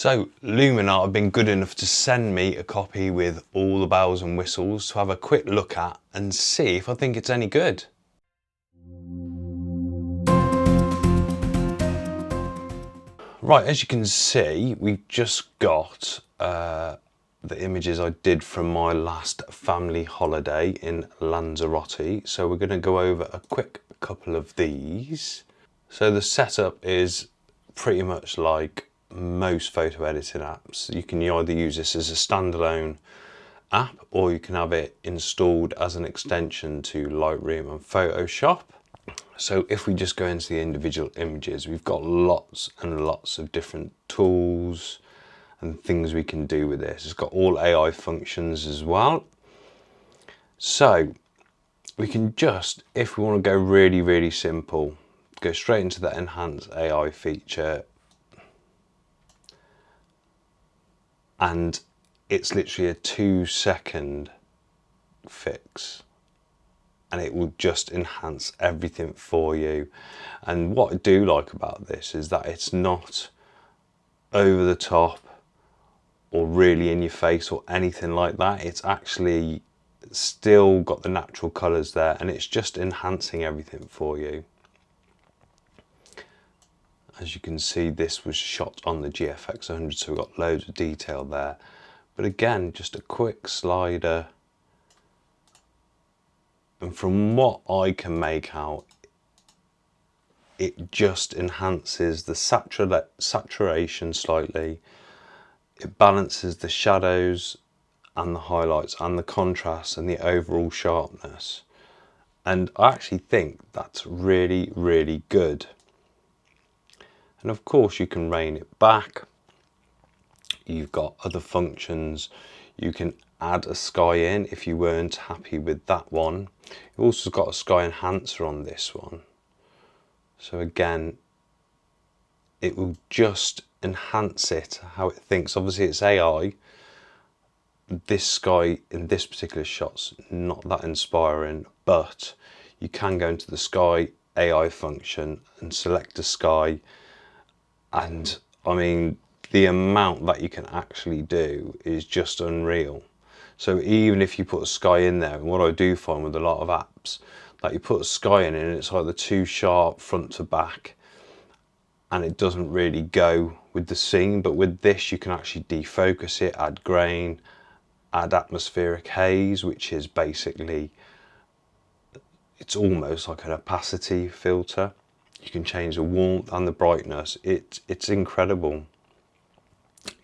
So Luminar have been good enough to send me a copy with all the bells and whistles to have a quick look at and see if I think it's any good. Right, as you can see, we've just got the images I did from my last family holiday in Lanzarote. So we're going to go over a quick couple of these. So the setup is pretty much like most photo editing apps. You can either use this as a standalone app or you can have it installed as an extension to Lightroom and Photoshop. So if we just go into the individual images, we've got lots and lots of different tools and things we can do with this. It's got all AI functions as well. So we can just, if we want to go really simple, go straight into the enhance AI feature, and it's literally a 2-second fix and it will just enhance everything for you. And what I do like about this is that it's not over the top or really in your face or anything like that. It's actually still got the natural colours there and it's just enhancing everything for you. As you can see, this was shot on the GFX 100, so we've got loads of detail there. But again, just a quick slider. And from what I can make out, it just enhances the saturation slightly. It balances the shadows and the highlights and the contrast and the overall sharpness. And I actually think that's really good. And of course you can rein it back. You've got other functions. You can add a sky in if you weren't happy with that one. You've also got a sky enhancer on this one. So again, it will just enhance it how it thinks. Obviously it's AI. This sky in this particular shot's not that inspiring, but you can go into the sky AI function and select a sky, and I mean the amount that you can actually do is just unreal. So even if you put a sky in there, and what I do find with a lot of apps, that you put a sky in and it's either too sharp front to back and it doesn't really go with the scene, but with this you can actually defocus it, add grain, add atmospheric haze, which is basically, it's almost like an opacity filter. You can change the warmth and the brightness. It's incredible.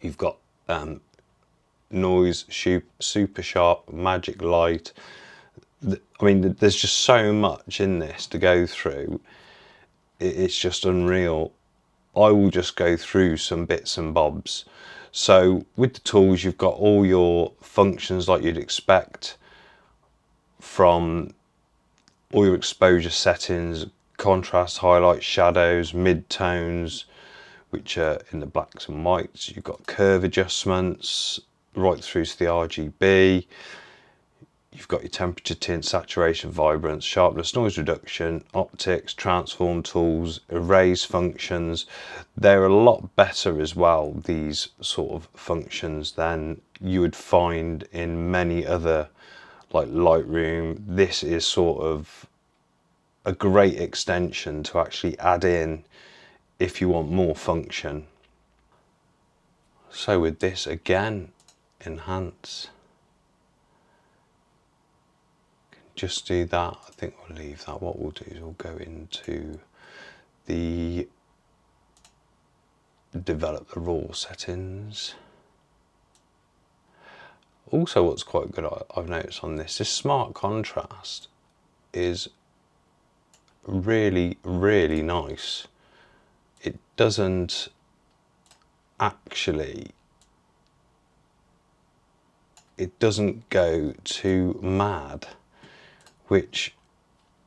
You've got noise, super sharp, magic light. I mean, there's just so much in this to go through. It's just unreal. I will just go through some bits and bobs. So with the tools, you've got all your functions like you'd expect from all your exposure settings, contrast, highlights, shadows, mid-tones, which are in the blacks and whites. You've got curve adjustments right through to the RGB. You've got your temperature, tint, saturation, vibrance, sharpness, noise reduction, optics, transform tools, erase functions. They're a lot better as well, these sort of functions, than you would find in many other, like Lightroom. This is sort of a great extension to actually add in if you want more function. So with this, again, enhance. Just do that. I think we'll leave that. What we'll do is we'll go into the develop the raw settings. Also, what's quite good I've noticed on this smart contrast is really nice. It doesn't actually, it doesn't go too mad, which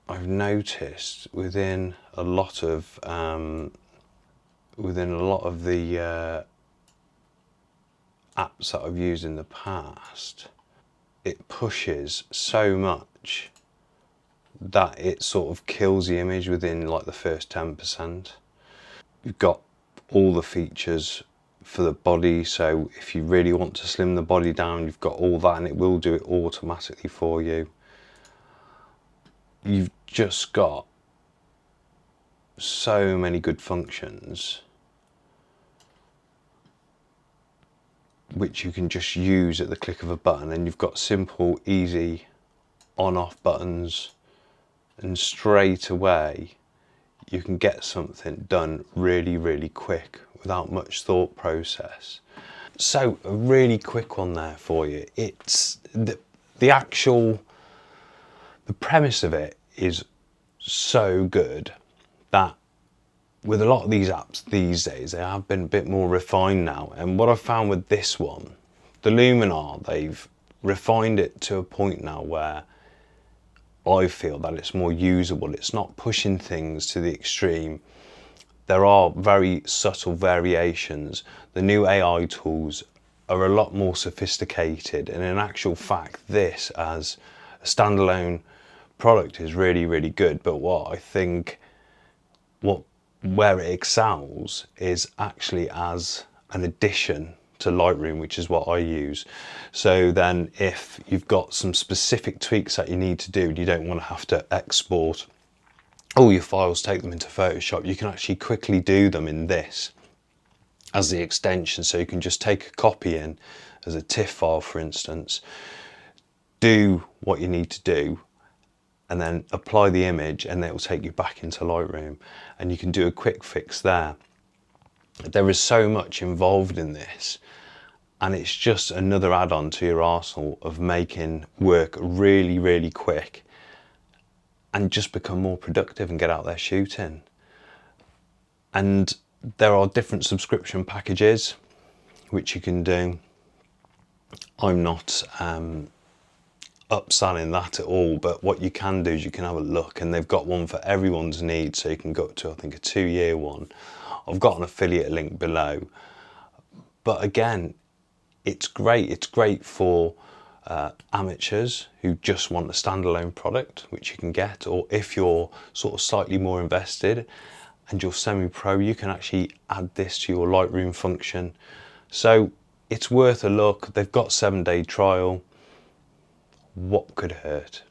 I've noticed within a lot of the apps that I've used in the past. It pushes so much that it sort of kills the image within like the first 10%. You've got all the features for the body, so if you really want to slim the body down, you've got all that, and it will do it automatically for you. You've just got so many good functions which you can just use at the click of a button, and you've got simple, easy on-off buttons, and straight away you can get something done really, really quick without much thought process. So a really quick one there for you. It's the premise of it is so good that with a lot of these apps these days, they have been a bit more refined now. And what I've found with this one, the Luminar, they've refined it to a point now where I feel that it's more usable. It's not pushing things to the extreme. There are very subtle variations. The new AI tools are a lot more sophisticated, and in actual fact, this as a standalone product is really, really good. But what I think, where it excels is actually as an addition to Lightroom, which is what I use. So then if you've got some specific tweaks that you need to do, you don't want to have to export all your files, take them into Photoshop, you can actually quickly do them in this as the extension. So you can just take a copy in as a TIFF file, for instance, do what you need to do, and then apply the image, and it will take you back into Lightroom, and you can do a quick fix there. There is so much involved in this, and it's just another add-on to your arsenal of making work really, really quick and just become more productive and get out there shooting. And there are different subscription packages which you can do. I'm not upselling that at all, but what you can do is you can have a look, and they've got one for everyone's needs, so you can go up to, I think, a 2-year one. I've got an affiliate link below, but again, it's great for amateurs who just want a standalone product, which you can get, or if you're sort of slightly more invested and you're semi-pro, you can actually add this to your Lightroom function. So it's worth a look. They've got 7-day trial. What could hurt?